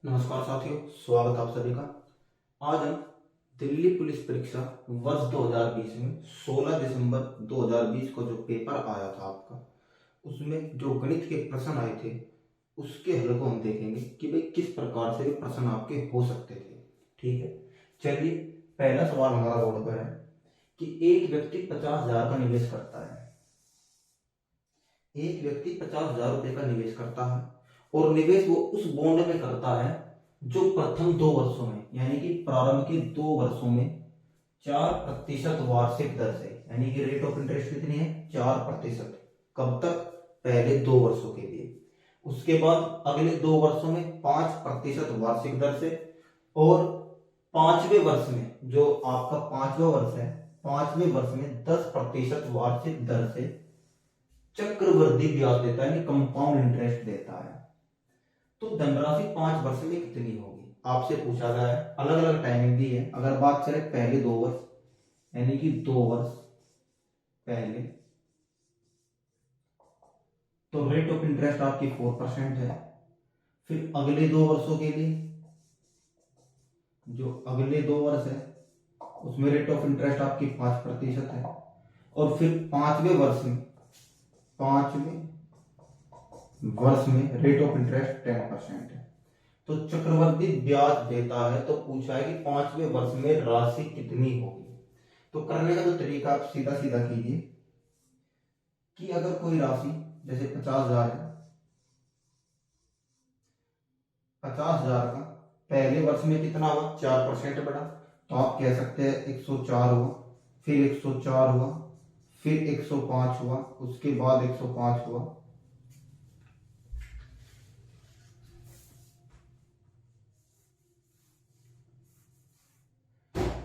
नमस्कार साथियों, स्वागत आप सभी का। आज हम दिल्ली पुलिस परीक्षा वर्ष 2020 में 16 दिसंबर 2020 को जो पेपर आया था आपका, उसमें जो गणित के प्रश्न आए थे उसके हल को हम देखेंगे कि भाई किस प्रकार से प्रश्न आपके हो सकते थे। ठीक है, चलिए पहला सवाल हमारा बोर्ड पर है कि एक व्यक्ति 50,000 का निवेश करता है। एक व्यक्ति 50,000 रुपए का निवेश करता है और निवेश वो उस बॉन्ड में करता है जो प्रथम 2 वर्षों में, यानी कि प्रारंभ के 2 वर्षों में 4% वार्षिक दर से, यानी कि रेट ऑफ इंटरेस्ट कितनी है, 4%। कब तक? पहले 2 वर्षों के लिए। उसके बाद अगले 2 वर्षों में 5% वार्षिक दर से, और 5वें वर्ष में, जो आपका 5वां वर्ष है, 5वें वर्ष में 10% वार्षिक दर से चक्रवृद्धि ब्याज देता है, यानी कंपाउंड इंटरेस्ट देता है। तो धनराशि 5 वर्ष में कितनी होगी, आपसे पूछा गया है। अलग अलग टाइमिंग दी है। अगर बात करें पहले 2 वर्ष, यानी कि 2 वर्ष पहले, तो रेट ऑफ इंटरेस्ट आपकी 4% है। फिर अगले 2 वर्षों के लिए, जो अगले 2 वर्ष है, उसमें रेट ऑफ इंटरेस्ट आपकी 5% है। और फिर 5वें वर्ष में रेट ऑफ इंटरेस्ट 10% है। तो चक्रवृद्धि ब्याज देता है, तो पूछा है कि 5वें वर्ष में राशि कितनी होगी। तो करने का जो तरीका, आप सीधा सीधा कीजिए कि अगर कोई राशि जैसे 50,000 है, 50,000 का पहले वर्ष में कितना हुआ, 4% बढ़ा, तो आप कह सकते हैं 104 हुआ, फिर 104 हुआ, फिर 105 हुआ, उसके बाद 105 हुआ,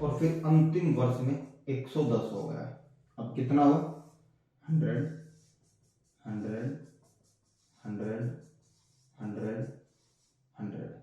और फिर अंतिम वर्ष में 110 हो गया। अब कितना हुआ, 100, 100, 100, 100, 100।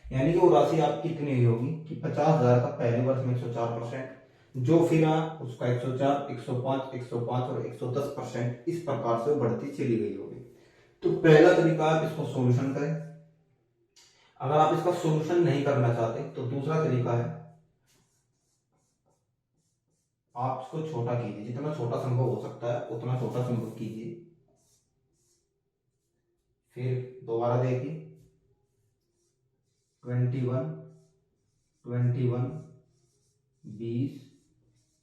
यानी कि वो राशि आपकी कितनी हुई होगी कि 50,000 का पहले वर्ष में 104%, जो फिर उसका 104, 105, 105 और 110%, इस प्रकार से बढ़ती चली गई होगी। तो पहला तरीका, आप इसको सॉल्यूशन करें। अगर आप इसका सॉल्यूशन नहीं करना चाहते तो दूसरा तरीका है, आप इसको छोटा कीजिए, जितना छोटा संभव हो सकता है उतना छोटा संभव कीजिए। फिर दोबारा देखिए, 21, 21, 20,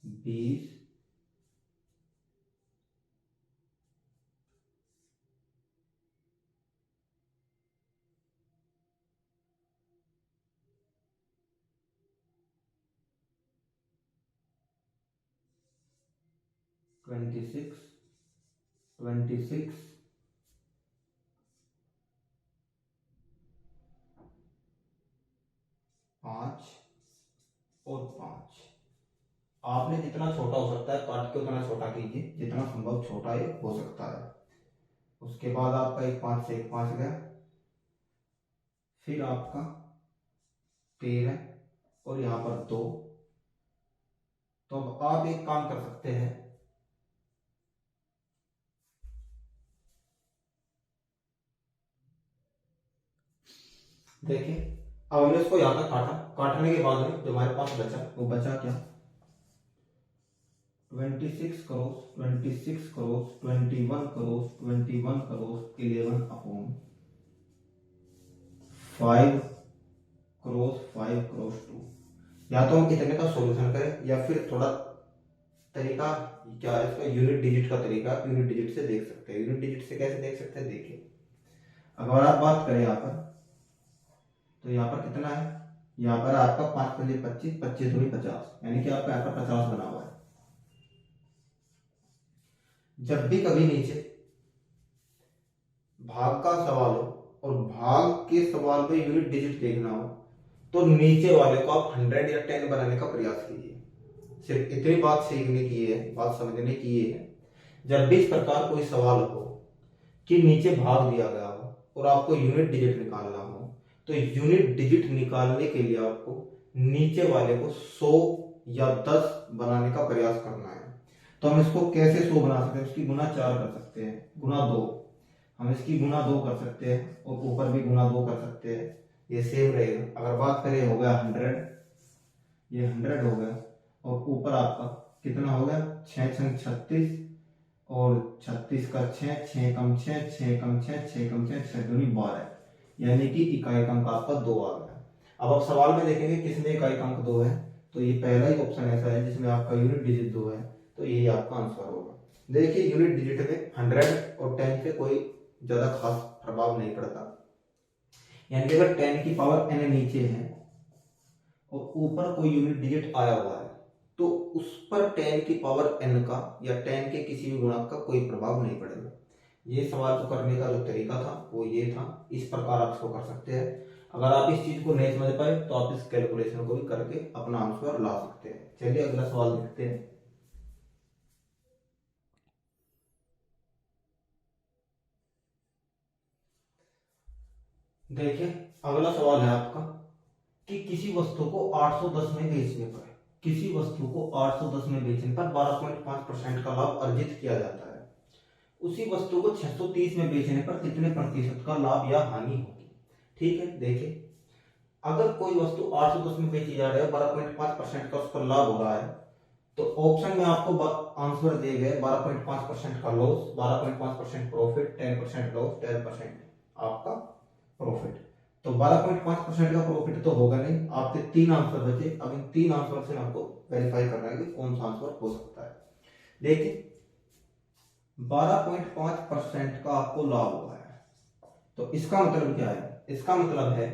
20, 26, 26, 5 और 5। आपने जितना छोटा हो सकता है काट के उतना छोटा कीजिए, जितना संभव छोटा ये हो सकता है। उसके बाद आपका एक 5 से एक 5 गया, फिर आपका 13 और यहाँ पर 2। तो अब आप एक काम कर सकते हैं, देखिए अब हमने इसको यहाँ तक काटा, काटने के बाद में जो हमारे पास बचा, वो बचा क्या, 26 करोड़, 26 करोड़, 21 करोड़, 21 करोड़, 11/5 करोड़, 5 करोड़ 2। या तो हम इतने का सॉल्यूशन करें, या फिर थोड़ा तरीका क्या है इसका, यूनिट डिजिट का तरीका, यूनिट डिजिट से देख सकते हैं। यूनिट डिजिट से कैसे देख सकते हैं, देखिए अगर आप बात करें यहाँ पर, तो यहाँ पर कितना है, यहाँ पर आपका 5 पंजे 25, 25 दूनी 50, यानी कि आपका यहाँ पर 50 बना हुआ है। जब भी कभी नीचे भाग का सवाल हो और भाग के सवाल में यूनिट डिजिट देखना हो, तो नीचे वाले को आप 100 या 10 बनाने का प्रयास कीजिए। सिर्फ इतनी बात सीखने की है, बात समझने की है, जब भी इस प्रकार कोई सवाल हो कि नीचे भाग दिया गया हो और आपको यूनिट डिजिट निकालना हो, तो यूनिट डिजिट निकालने के लिए आपको नीचे वाले को 100 या 10 बनाने का प्रयास करना है। तो हम इसको कैसे 100 बना सकते हैं, उसकी गुना 4 कर सकते हैं, गुना 2, हम इसकी गुना 2 कर सकते हैं और ऊपर भी गुना 2 कर सकते हैं, ये सेम रहेगा। अगर बात करें हो गया 100, ये 100 हो गया और ऊपर आपका कितना हो गया 6 छंग 36 और 36 का 6, 6 कम 6, 6 कम 6, 6 कम 6, 6 दूनी 12, यानी कि इकाई अंक आपका 2 आ गया। अब आप सवाल में देखेंगे किसमें इकाई अंक 2 है, तो ये पहला ही ऑप्शन ऐसा है जिसमें आपका यूनिट डिजिट 2 है, तो यही आपका आंसर होगा। देखिए यूनिट डिजिट में 100 और 10 पे कोई ज्यादा खास प्रभाव नहीं पड़ता, यानी कि अगर 10 की पावर n नीचे है और ऊपर कोई यूनिट डिजिट आया हुआ है तो उस पर 10 की पावर n का या 10 के किसी भी गुणक का कोई प्रभाव नहीं पड़ेगा। ये सवाल को करने का जो तरीका था वो ये था, इस प्रकार आप इसको कर सकते हैं। अगर आप इस चीज को नहीं समझ पाए तो आप इस कैलकुलेशन को भी करके अपना आंसर ला सकते हैं। चलिए अगला सवाल देखते हैं। देखिए अगला सवाल है आपका कि किसी वस्तु को 810 में बेचने पर, किसी वस्तु को 810 में बेचने पर 12.5% का लाभ अर्जित किया जाता है। उसी वस्तु को 630 में बेचने पर कितने प्रतिशत का लाभ या हानि होगी। ठीक है, देखिए अगर कोई वस्तु 810 में बेची जा रही है, 12.5% का उस पर लाभ हो रहा है, तो ऑप्शन में आपको आंसर दिए गए 12.5% का लॉस, 12.5% प्रॉफिट, 10% लॉस, 10% आपका प्रॉफिट। तो 12.5% का प्रॉफिट तो होगा नहीं, आपके 3 आंसर बचे। अब इन 3 आंसर से आपको वेरीफाई करना है कि कौन सा आंसर हो सकता है। देखिए 12.5% का आपको लाभ हुआ है, तो इसका मतलब क्या है, इसका मतलब है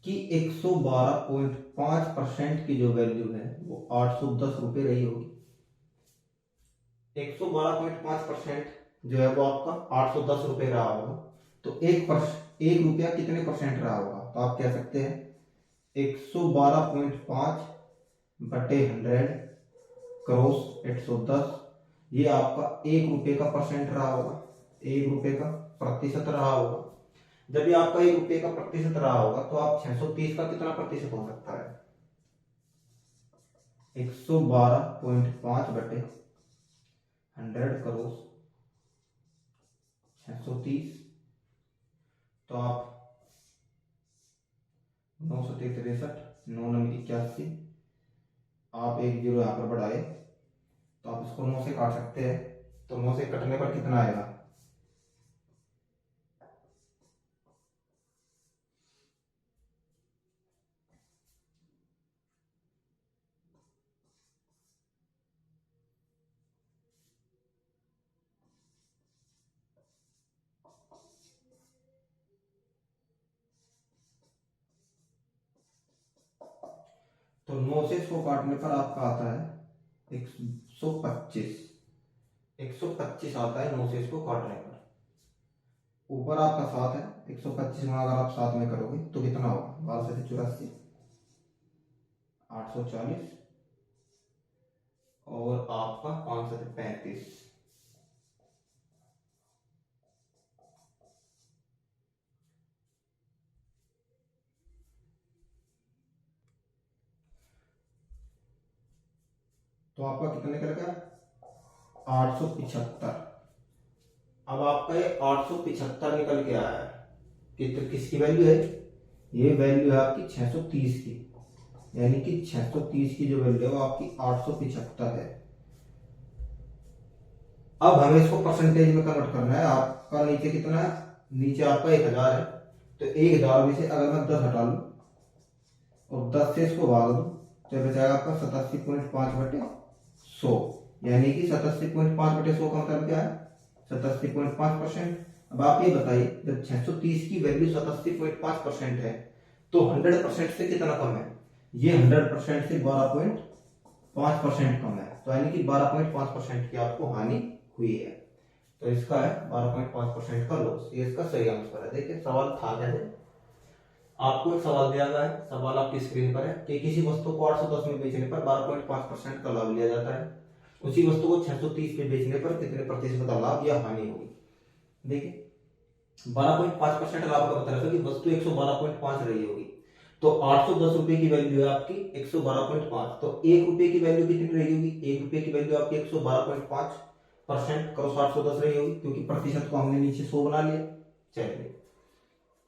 कि 112.5% की जो वैल्यू है वो 810 रुपए रही होगी। 112.5% जो है वो आपका 810 रुपए रहा होगा। तो 1 रुपया कितने परसेंट रहा होगा, तो आप कह सकते हैं 112.5 बटे 100 क्रॉस 110, ये आपका 1 रुपये का परसेंट रहा होगा, 1 रुपये का प्रतिशत रहा होगा। जब ये आपका 1 रुपये का प्रतिशत रहा होगा तो आप 630 का कितना प्रतिशत हो सकता है, 112.5 बटे 100 क्रॉस 630, तो आप 963, 9 नंबर 81, आप एक जीरो यहाँ पर बढ़ाए तो आप इसको 9 से काट सकते हैं, तो 9 से कटने पर कितना आएगा, तो 9 से इसको काटने पर आपका आता है 125, 125 आता है 9 से इसको काटने पर। ऊपर आपका 7 है, 125 में अगर आप 7 में करोगे तो कितना होगा, 12 से 84, 840 और आपका 5 से 35। तो आपका कितना निकल गया 875। अब आपका ये 875 निकल के आया है, किसकी वैल्यू है, ये वैल्यू है आपकी 630 की, यानी कि 630 की जो वैल्यू है वो आपकी 875 है। अब हमें इसको परसेंटेज में कन्वर्ट करना है। आपका नीचे कितना है, नीचे आपका 1000 है, तो 1000 में से अगर मैं 10 हटा लूं और 10 से इसको भाग दूं तो बचाएगा आपका 87.5 बटे 100, यानी कि 87.5 बटे 100 का मतलब क्या है, 87.5%। अब आप ये बताइए जब 630 की वैल्यू 87.5% है तो 100% से कितना कम है, ये 100% से 12.5% कम है, तो यानी कि 12.5% की आपको हानि हुई है। तो इसका है 12.5% का लॉस, ये इसका सही आंसर है। देखिए सवाल था कैसे, आपको एक सवाल दिया गया है, सवाल आपकी स्क्रीन पर है कि किसी वस्तु को 810 में बेचने पर 12.5% का लाभ लिया जाता है, उसी वस्तु को 630 में बेचने पर कितने प्रतिशत का लाभ या हानि होगी। देखिए 12.5% लाभ का मतलब है कि वस्तु 112.5 रही होगी, तो 810 रुपए की वैल्यू है आपकी 112.5, तो 1 रुपए की वैल्यू कितनी रही होगी? 1 रुपए की वैल्यू आपकी 112.5% करो 710 रही होगी, क्योंकि प्रतिशत को हमने नीचे 100 बना लिया। चलिए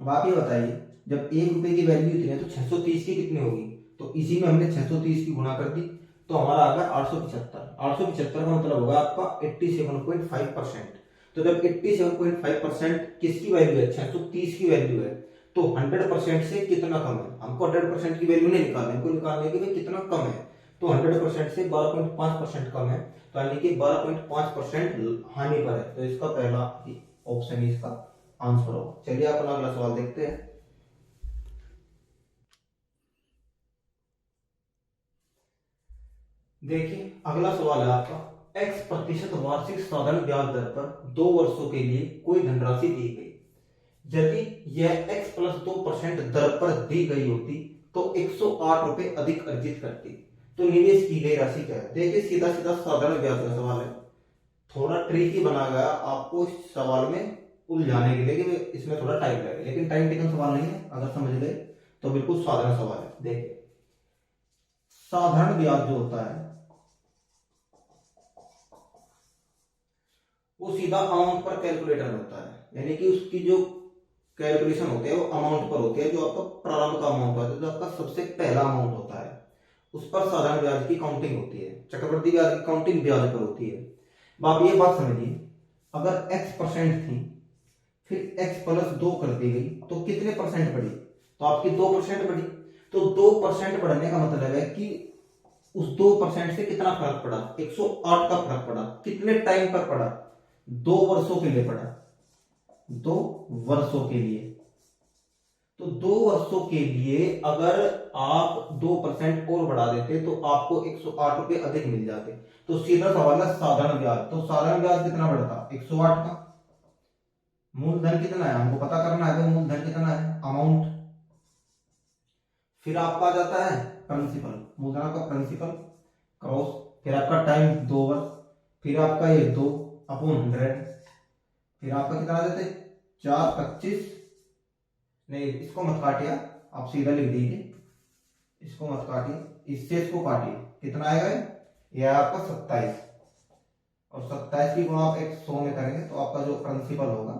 अब आप ये बताइए, जब 1 रुपए की वैल्यू इतनी है तो 630 की कितनी होगी? तो इसी में हमने 630 की गुणा कर दी, तो हमारा आ गया 875। 875 का मतलब होगा आपका 87.5%। तो जब 87.5% किसकी वैल्यू है? 630 की वैल्यू है, तो 100% से कितना कम है? हमको 100% की वैल्यू नहीं निकालनी, हमको निकालनी है कि भाई कितना कम है। तो 100% से 12.5% कम है, तो यानी कि 12.5% हानि पर है। तो इसका पहला ऑप्शन इसका आंसर होगा। चलिए अपना अगला सवाल देखते हैं। देखिए अगला सवाल है आपका, x प्रतिशत वार्षिक साधारण ब्याज दर पर 2 वर्षों के लिए कोई धनराशि दी गई। यदि यह x प्लस 2% दर पर दी गई होती तो 108 रुपए अधिक अर्जित करती। तो निवेश की गई राशि क्या है? देखिए सीधा सीधा साधारण ब्याज का सवाल है, थोड़ा ट्रिकी बना गया आपको इस सवाल में उलझाने के लिए कि इसमें थोड़ा टाइम लगेगा, लेकिन टाइम टेकन सवाल नहीं है। अगर समझ गए तो बिल्कुल साधारण सवाल है। देखिए साधारण ब्याज जो होता है वो सीधा अमाउंट पर कैलकुलेटर होता है, यानी कि उसकी जो कैलकुलेशन होते हैं वो अमाउंट पर होते हैं। जो आपका प्रारंभ का अमाउंट होता है, जो आपका सबसे पहला अमाउंट होता है, उस पर साधारण ब्याज की काउंटिंग होती है। चक्रवृद्धि ब्याज की काउंटिंग ब्याज पर होती है। अब आप ये बात समझिए, अगर x% थी, फिर x प्लस 2 कर दी गई, तो कितने परसेंट बढ़ी? तो आपकी 2% बढ़ी। तो 2% बढ़ने का मतलब है कि उस 2% से कितना फर्क पड़ा? 108 का फर्क पड़ा। कितने टाइम पर पड़ा? 2 वर्षों के लिए पड़ा। 2 वर्षों के लिए। तो 2 वर्षों के लिए अगर आप 2% और बढ़ा देते तो आपको 108 रुपए अधिक मिल जाते। तो सीधा सवाल है साधारण ब्याज। तो साधारण ब्याज कितना बढ़ता? 108 का। मूलधन कितना है हमको पता करना है, तो मूलधन कितना है? अमाउंट। फिर आपका आ जाता है प्रिंसिपल, मूलधन का प्रिंसिपल क्रॉस, फिर आपका टाइम 2 वर्ष, फिर आपका ये 2 अपॉन 100, फिर आपका कितना आ जाता है? 425, नहीं इसको मत काटिए, आप सीधा लिख दीजिए, इसको मत काटिए, इससे इसको काटिए, कितना आएगा? यह आपका 27, और 27 की गुणा आप 100 में करेंगे तो आपका जो प्रिंसिपल होगा,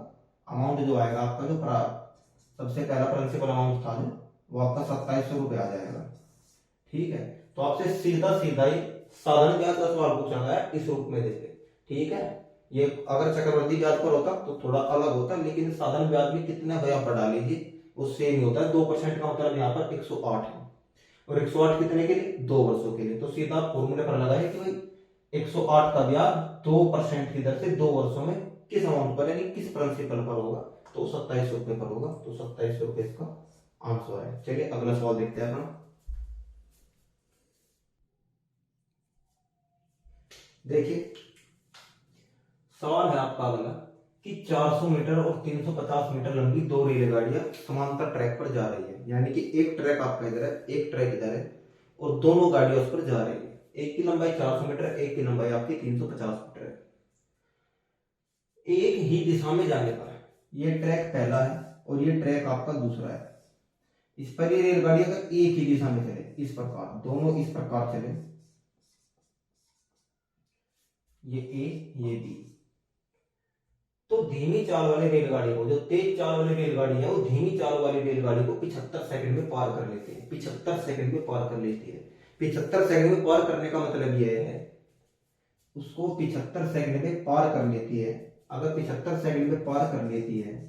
अमाउंट जो आएगा आपका, जो सबसे पहला प्रिंसिपल अमाउंट था जो, वो आपका 2700 रुपये आ जाएगा। ठीक है, तो आपसे सीधा सीधा ही साधारण ब्याज का सवाल पूछा गया है इस रूप में देखे। ठीक है, ये अगर चक्रवृद्धि ब्याज पर होता तो थोड़ा अलग होता, लेकिन साधारण ब्याज में कितना भाई आप बढ़ा लीजिए वो सेम ही होता है। 2% का मतलब यहाँ पर 108 है, और 108 कितने के लिए? 2 वर्षों के लिए। तो सीधा फॉर्मूले पर लगाए कि भाई 108 का ब्याज 2% की दर से 2 वर्षों में किस अमाउंट पर, यानी किस प्रिंसिपल पर होगा? तो 2700 रुपये पर होगा। तो 2700 रुपये इसका आंसर है। चलिए अगला सवाल देखते हैं अपना। देखिए सवाल है आपका अगला कि 400 मीटर और 350 मीटर लंबी 2 रेलगाड़ियां समांतर ट्रैक पर जा रही है, यानी कि एक ट्रैक आपका इधर है, एक ट्रैक इधर है, और दोनों गाड़ियां उस पर जा रही है। एक की लंबाई 400 मीटर, एक की लंबाई आपकी 350 मीटर है। एक ही दिशा में जाने पर, यह ट्रैक पहला है और ये ट्रैक आपका दूसरा है। इस पर ये रेलगाड़ी अगर एक ही दिशा में चले, इस प्रकार दोनों इस प्रकार चले, ये ए ये बी, तो धीमी चाल वाली रेलगाड़ी को, जो तेज चाल वाली रेलगाड़ी है वो धीमी चाल वाली रेलगाड़ी को 75 सेकंड में पार कर लेती है। 75 सेकंड में पार कर लेती है। 75 सेकंड में पार करने का मतलब यह है, उसको 75 सेकंड में पार कर लेती है। अगर 75 सेकंड में पार कर लेती है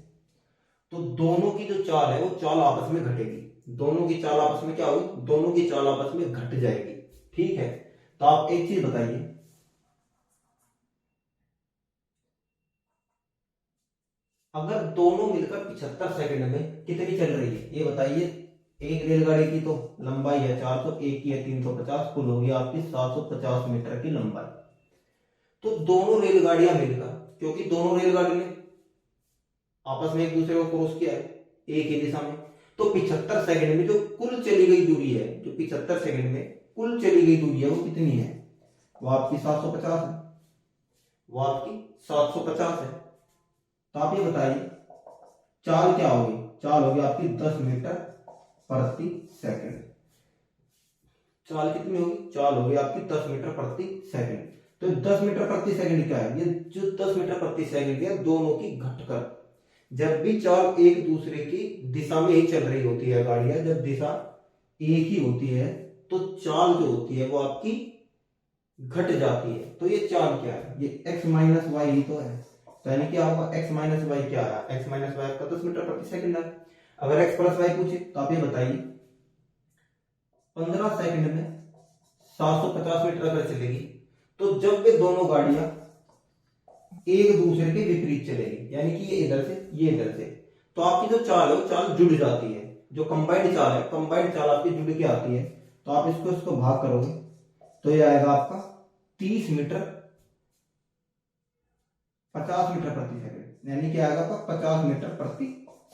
तो दोनों की जो चाल है वो चाल आपस में घटेगी। दोनों की चाल आपस में क्या होगी? दोनों की चाल आपस में घट जाएगी। ठीक है, तो आप एक चीज बताइए, अगर दोनों मिलकर 75 सेकंड में कितनी चल रही है ये बताइए। एक रेलगाड़ी की तो लंबाई है 400, एक की है 350, कुल होगी आपकी 750 मीटर की लंबाई। तो दोनों रेलगाड़ियां मिलकर, क्योंकि दोनों रेलगाड़ी ने आपस में एक दूसरे को क्रॉस किया है एक ही दिशा में, तो 75 सेकंड में जो कुल चली गई दूरी है, जो 75 सेकंड में कुल चली गई दूरी है वो कितनी है? वो आपकी 750 है। वो आपकी 750 है। तो आप ये बताइए चाल क्या होगी? चाल होगी आपकी 10 मीटर प्रति सेकंड। चाल कितनी होगी? चाल होगी आपकी 10 मीटर प्रति सेकंड। तो 10 मीटर प्रति सेकंड क्या है? ये जो 10 मीटर प्रति सेकंड है दोनों की घटकर, जब भी चाल एक दूसरे की दिशा में ही चल रही होती है गाड़ियां, जब दिशा एक ही होती है तो चाल जो होती है वो आपकी घट जाती है। तो ये चाल क्या है? ये x माइनस वाई ही तो है। तो यानी क्या होगा? x माइनस वाई क्या है? x माइनस वाई आपका 10 मीटर प्रति सेकंड है। अगर x प्लस वाई पूछे तो आप ये बताइए 15 सेकंड में 750 मीटर अगर चलेगी तो जब वे दोनों गाड़ियां एक दूसरे के विपरीत चलेगी, यानी कि ये इधर से ये इधर से, तो आपकी जो चाल है वो चाल जुड़ जाती है। जो कंबाइंड चाल है, कंबाइंड चाल आपकी जुड़ के आती है। तो आप इसको भाग करोगे तो ये आएगा आपका 30 मीटर 50 मीटर प्रति सेकंड, यानी कि आएगा आपका 50 मीटर प्रति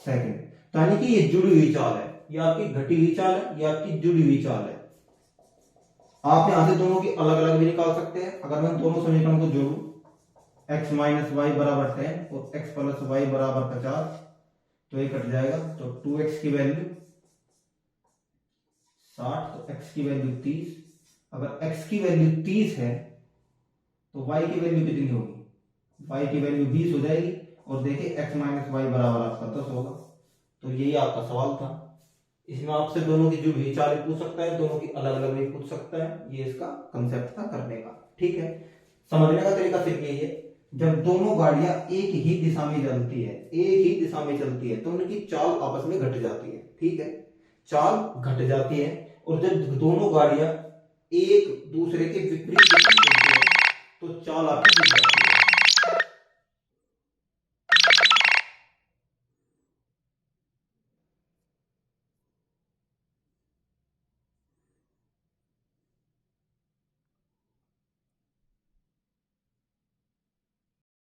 सेकंड। तो यानी कि ये जुड़ी हुई चाल है, ये आपकी घटी हुई चाल है, ये आपकी जुड़ी हुई चाल है। आप यहां से दोनों की अलग अलग भी निकाल सकते हैं। अगर मैं दोनों समीकरण को जोड़ू, x माइनस वाई बराबर 10 और x प्लस वाई बराबर 50, तो ये कट जाएगा। तो 2x की वैल्यू 60, तो x की वैल्यू 30। अगर x की वैल्यू 30 है तो y की वैल्यू कितनी होगी? y की वैल्यू 20 हो जाएगी। और देखिए x माइनस वाई बराबर आपका 10 होगा। तो यही आपका सवाल था। इसमें आपसे दोनों की जो भी चाल पूछ सकता है, दोनों की अलग अलग भी पूछ सकता है। ये इसका कंसेप्ट था करने का। ठीक है, समझने का तरीका सिर्फ यही है, जब दोनों गाड़ियां एक ही दिशा में चलती है, एक ही दिशा में चलती है तो उनकी चाल आपस में घट जाती है। ठीक है, चाल घट जाती है। और जब दोनों गाड़ियां एक दूसरे के विपरीत दिशा में चलती है तो चाल आपकी जुड़ जाती है।